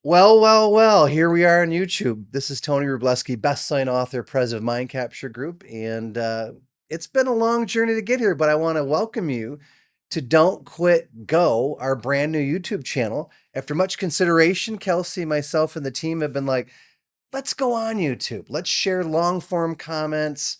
Well, here we are on YouTube. This is Tony Rubleski, best-selling author, president of Mind Capture Group, and it's been a long journey to get here, but I want to welcome you to Don't Quit Go, our brand new YouTube channel. After much consideration, Kelsey, myself, and the team have been like, let's go on YouTube. Let's share long-form comments,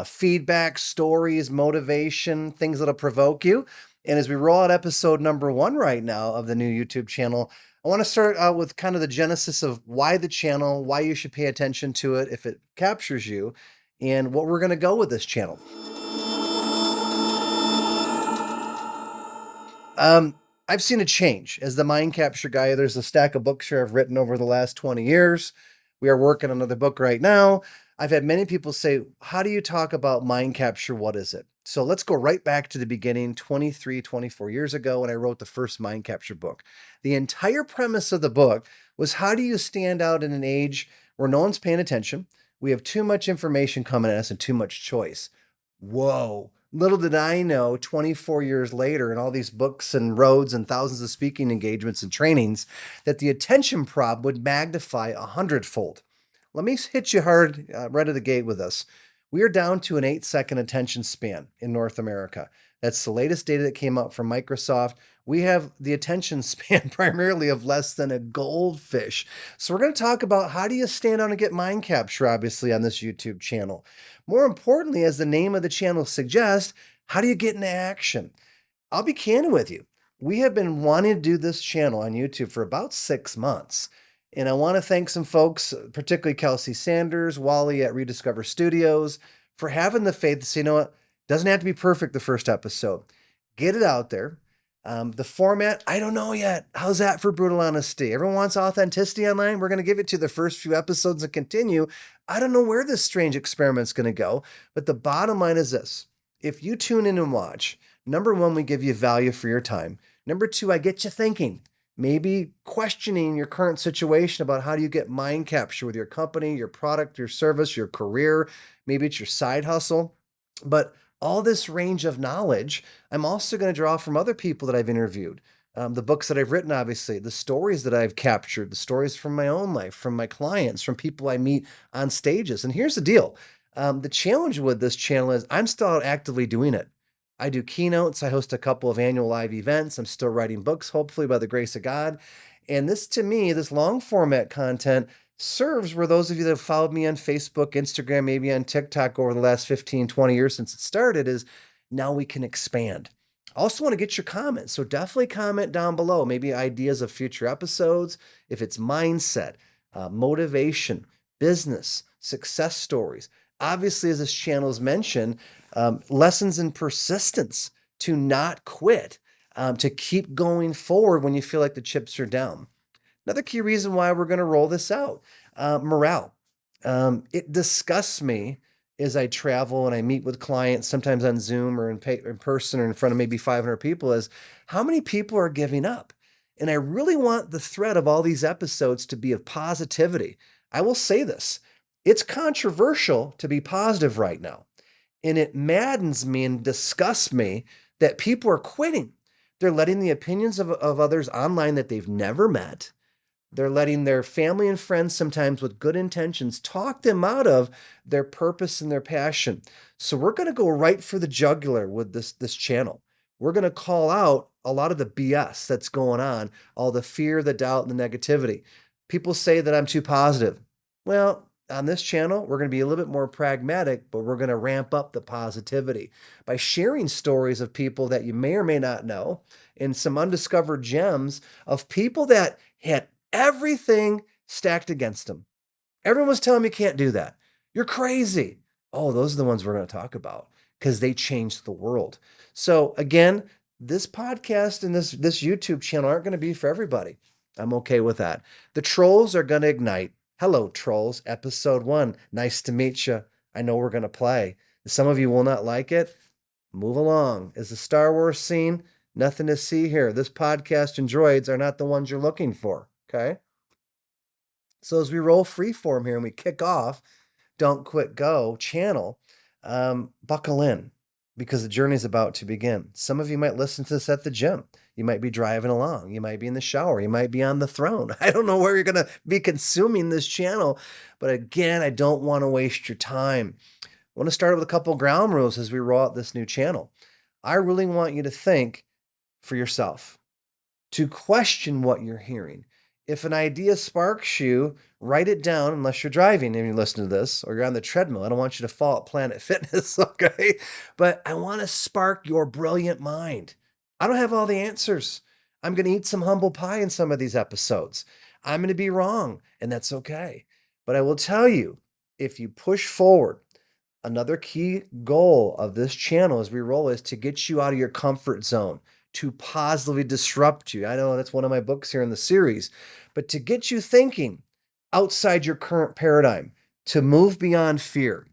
feedback, stories, motivation, things that'll provoke you. And as we roll out episode number 1 right now of the new YouTube channel, I want to start out with kind of the genesis of why the channel, why you should pay attention to it if it captures you, and what we're going to go with this channel. I've seen a change as the mind capture guy. There's a stack of books here I've written over the last 20 years. We are working on another book right now. I've had many people say, how do you talk about mind capture? What is it? So let's go right back to the beginning, 23, 24 years ago when I wrote the first mind capture book. The entire premise of the book was, how do you stand out in an age where no one's paying attention? We have too much information coming at us and too much choice. Whoa. Little did I know, 24 years later, and all these books and roads and thousands of speaking engagements and trainings, that the attention prob would magnify 100-fold. Let me hit you hard right at the gate with this. We are down to an 8-second attention span in North America. That's the latest data that came out from Microsoft. We have the attention span primarily of less than a goldfish. So we're going to talk about, how do you stand out and get mind capture, obviously, on this YouTube channel. More importantly, as the name of the channel suggests, how do you get into action? I'll be candid with you. We have been wanting to do this channel on YouTube for about 6 months. And I want to thank some folks, particularly Kelsey Sanders, Wally at Rediscover Studios, for having the faith to say, you know what, doesn't have to be perfect the first episode. Get it out there. The format, I don't know yet. How's that for brutal honesty? Everyone wants authenticity online. We're going to give it to the first few episodes and continue. I don't know where this strange experiment's going to go, but the bottom line is this. If you tune in and watch, number 1, we give you value for your time. Number 2, I get you thinking, maybe questioning your current situation about how do you get mind capture with your company, your product, your service, your career. Maybe it's your side hustle. But all this range of knowledge, I'm also going to draw from other people that I've interviewed. The books that I've written, obviously, the stories that I've captured, the stories from my own life, from my clients, from people I meet on stages. And here's the deal. The challenge with this channel is I'm still out actively doing it. I do keynotes. I host a couple of annual live events. I'm still writing books, hopefully by the grace of God. And this, to me, this long format content serves where those of you that have followed me on Facebook, Instagram, maybe on TikTok over the last 15, 20 years since it started, is now we can expand. I also want to get your comments. So definitely comment down below, maybe ideas of future episodes, if it's mindset, motivation, business, success stories. Obviously, as this channel is mentioned, lessons in persistence, to not quit, to keep going forward when you feel like the chips are down. Another key reason why we're going to roll this out, morale. It disgusts me as I travel and I meet with clients, sometimes on Zoom or in person or in front of maybe 500 people, is how many people are giving up. And I really want the thread of all these episodes to be of positivity. I will say this. It's controversial to be positive right now. And it maddens me and disgusts me that people are quitting. They're letting the opinions of others online that they've never met, they're letting their family and friends, sometimes with good intentions, talk them out of their purpose and their passion. So we're going to go right for the jugular with this channel. We're going to call out a lot of the BS that's going on, all the fear, the doubt, and the negativity. People say that I'm too positive. Well, on this channel, we're going to be a little bit more pragmatic, but we're going to ramp up the positivity by sharing stories of people that you may or may not know, and some undiscovered gems of people that had everything stacked against them. Everyone was telling me you can't do that. You're crazy. Oh, those are the ones we're going to talk about because they changed the world. So again, this podcast and this YouTube channel aren't going to be for everybody. I'm okay with that. The trolls are going to ignite. Hello, trolls. Episode 1. Nice to meet you. I know we're going to play. Some of you will not like it. Move along. Is the Star Wars scene? Nothing to see here. This podcast and droids are not the ones you're looking for. Okay. So as we roll freeform here and we kick off Don't Quit Go channel, buckle in because the journey is about to begin. Some of you might listen to this at the gym. You might be driving along. You might be in the shower. You might be on the throne. I don't know where you're going to be consuming this channel. But again, I don't want to waste your time. I want to start with a couple ground rules as we roll out this new channel. I really want you to think for yourself, to question what you're hearing. If an idea sparks you, write it down unless you're driving and you listen to this, or you're on the treadmill. I don't want you to fall at Planet Fitness, okay? But I want to spark your brilliant mind. I don't have all the answers. I'm going to eat some humble pie in some of these episodes. I'm going to be wrong, and that's okay. But I will tell you, if you push forward, another key goal of this channel as we roll is to get you out of your comfort zone, to positively disrupt you. I know that's one of my books here in the series, but to get you thinking outside your current paradigm, to move beyond fear,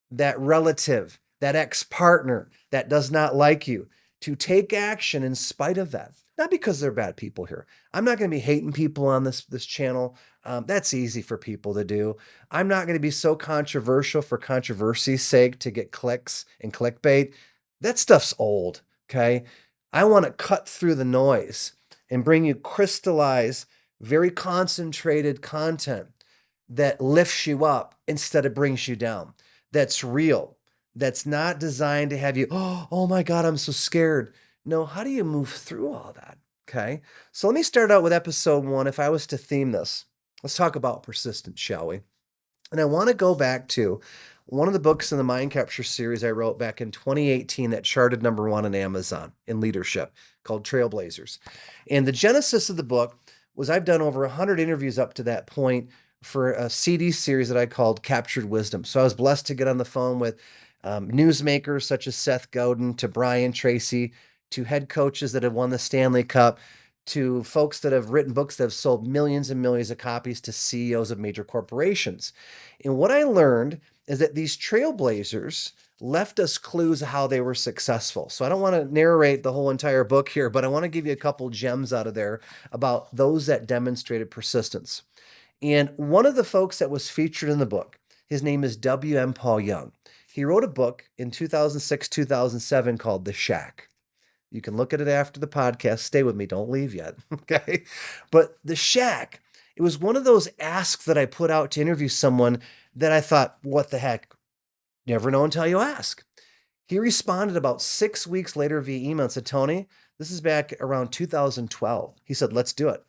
that relative, that ex-partner that does not like you, to take action in spite of that. Not because they're bad people here. I'm not going to be hating people on this channel. That's easy for people to do. I'm not going to be so controversial for controversy's sake to get clicks and clickbait. That stuff's old, okay? I want to cut through the noise and bring you crystallized, very concentrated content that lifts you up instead of brings you down. That's real. That's not designed to have you, oh my God, I'm so scared. No, how do you move through all that? Okay. So let me start out with episode 1. If I was to theme this, let's talk about persistence, shall we? And I want to go back to one of the books in the Mind Capture series I wrote back in 2018 that charted #1 on Amazon in leadership, called Trailblazers. And the genesis of the book was I've done over 100 interviews up to that point for a CD series that I called Captured Wisdom. So I was blessed to get on the phone with newsmakers such as Seth Godin, to Brian Tracy, to head coaches that have won the Stanley Cup, to folks that have written books that have sold millions and millions of copies, to CEOs of major corporations. And what I learned is that these trailblazers left us clues of how they were successful. So I don't want to narrate the whole entire book here, but I want to give you a couple gems out of there about those that demonstrated persistence. And one of the folks that was featured in the book, his name is W.M. Paul Young. He wrote a book in 2006, 2007 called The Shack. You can look at it after the podcast. Stay with me. Don't leave yet. Okay. But The Shack, it was one of those asks that I put out to interview someone that I thought, what the heck? Never know until you ask. He responded about 6 weeks later via email and said, Tony, this is back around 2012. He said, let's do it.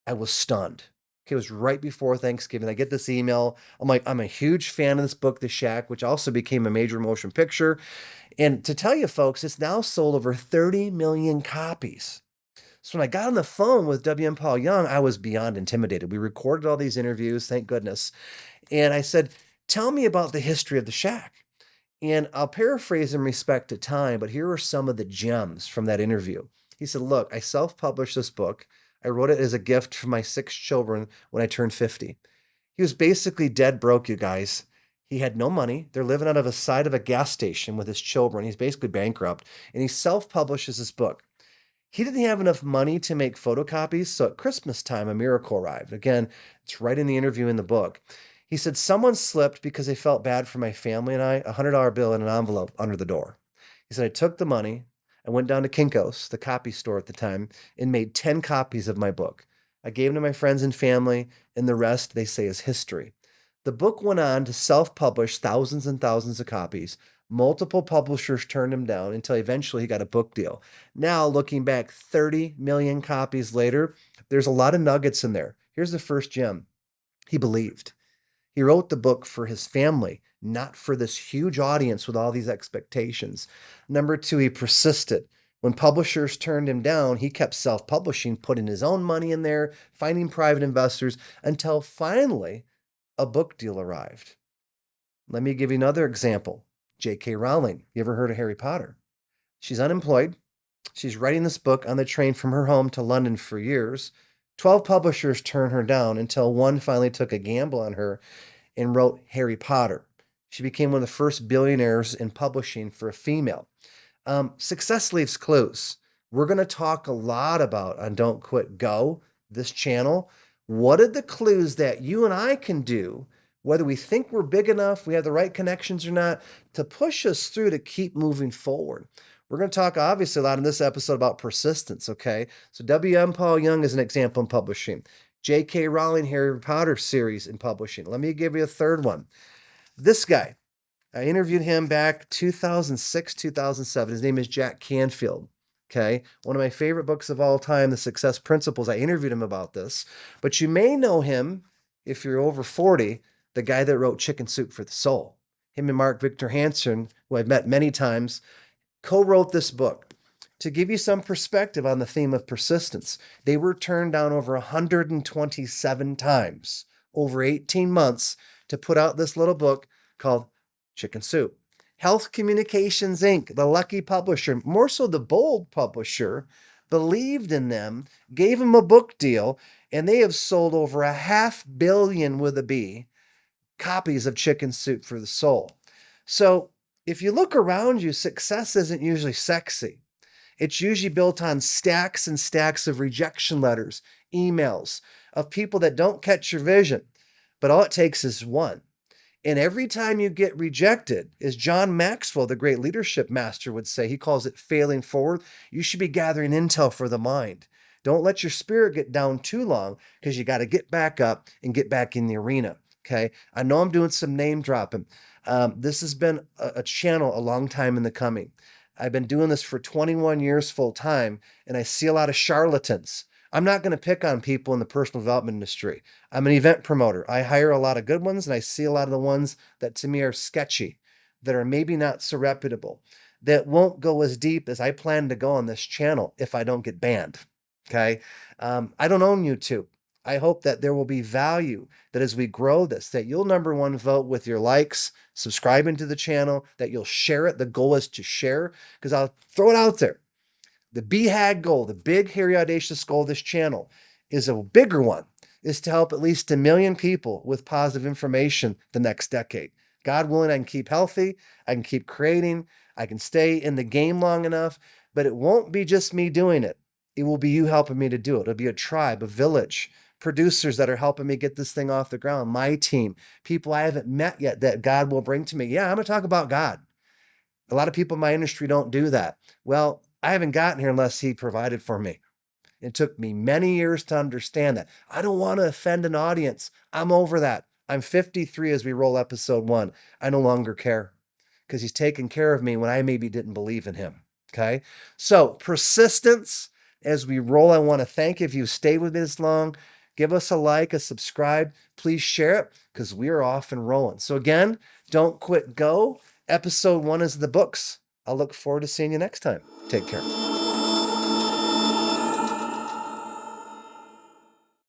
I was stunned. Okay, it was right before Thanksgiving. I get this email. I'm like, I'm a huge fan of this book, The Shack, which also became a major motion picture. And to tell you folks, it's now sold over 30 million copies. So when I got on the phone with W.M. Paul Young, I was beyond intimidated. We recorded all these interviews, thank goodness. And I said, tell me about the history of The Shack. And I'll paraphrase in respect to time, but here are some of the gems from that interview. He said, look, I self-published this book. I wrote it as a gift for my 6 children when I turned 50. He was basically dead broke, you guys. He had no money. They're living out of a side of a gas station with his children. He's basically bankrupt. And he self-publishes this book. He didn't have enough money to make photocopies, so at Christmas time, a miracle arrived. Again, it's right in the interview in the book. He said, someone slipped because they felt bad for my family and I, a $100 bill in an envelope under the door. He said, I took the money. I went down to Kinko's, the copy store at the time, and made 10 copies of my book. I gave them to my friends and family, and the rest, they say, is history. The book went on to self-publish thousands and thousands of copies. Multiple publishers turned him down until eventually he got a book deal. Now, looking back 30 million copies later, there's a lot of nuggets in there. Here's the first gem. He believed. He wrote the book for his family, not for this huge audience with all these expectations. Number 2, he persisted. When publishers turned him down, he kept self-publishing, putting his own money in there, finding private investors, until finally a book deal arrived. Let me give you another example. J.K. Rowling. You ever heard of Harry Potter? She's unemployed. She's writing this book on the train from her home to London for years. 12 publishers turned her down until one finally took a gamble on her and wrote Harry Potter. She became one of the first billionaires in publishing for a female. Success leaves clues. We're going to talk a lot about on Don't Quit Go, this channel. What are the clues that you and I can do, whether we think we're big enough, we have the right connections or not, to push us through to keep moving forward? We're going to talk obviously a lot in this episode about persistence, okay? So W.M. Paul Young is an example in publishing. J.K. Rowling, Harry Potter series in publishing. Let me give you a third one. This guy, I interviewed him back 2006, 2007. His name is Jack Canfield. Okay. One of my favorite books of all time, The Success Principles. I interviewed him about this, but you may know him if you're over 40, the guy that wrote Chicken Soup for the Soul. Him and Mark Victor Hansen, who I've met many times, co-wrote this book. To give you some perspective on the theme of persistence, they were turned down over 127 times over 18 months to put out this little book called Chicken Soup. Health Communications Inc., the lucky publisher, more so the bold publisher, believed in them, gave them a book deal, and they have sold over 500 million with a B copies of Chicken Soup for the Soul. So if you look around you, success isn't usually sexy. It's usually built on stacks and stacks of rejection letters, emails, of people that don't catch your vision. But all it takes is one. And every time you get rejected, as John Maxwell, the great leadership master, would say, he calls it failing forward, you should be gathering intel for the mind. Don't let your spirit get down too long, because you got to get back up and get back in the arena. Okay. I know I'm doing some name dropping. This has been a channel a long time in the coming. I've been doing this for 21 years full time, and I see a lot of charlatans. I'm not going to pick on people in the personal development industry. I'm an event promoter. I hire a lot of good ones, and I see a lot of the ones that to me are sketchy, that are maybe not so reputable, that won't go as deep as I plan to go on this channel if I don't get banned. Okay. I don't own YouTube. I hope that there will be value, that as we grow this, that you'll number one, vote with your likes, subscribing to the channel, that you'll share it. The goal is to share, because I'll throw it out there. The BHAG goal, the big, hairy, audacious goal of this channel, is a bigger one, is to help at least 1 million people with positive information the next decade. God willing, I can keep healthy, I can keep creating, I can stay in the game long enough, but it won't be just me doing it. It will be you helping me to do it. It'll be a tribe, a village, producers that are helping me get this thing off the ground, my team, people I haven't met yet that God will bring to me. Yeah, I'm going to talk about God. A lot of people in my industry don't do that. Well, I haven't gotten here unless he provided for me. It took me many years to understand that. I don't want to offend an audience. I'm over that. I'm 53 as we roll episode 1. I no longer care, because he's taken care of me when I maybe didn't believe in him. Okay. So persistence as we roll. I want to thank you if you've stayed with me this long. Give us a like, a subscribe. Please share it, because we are off and rolling. So again, don't quit, go. Episode 1 is the books. I'll look forward to seeing you next time. Take care.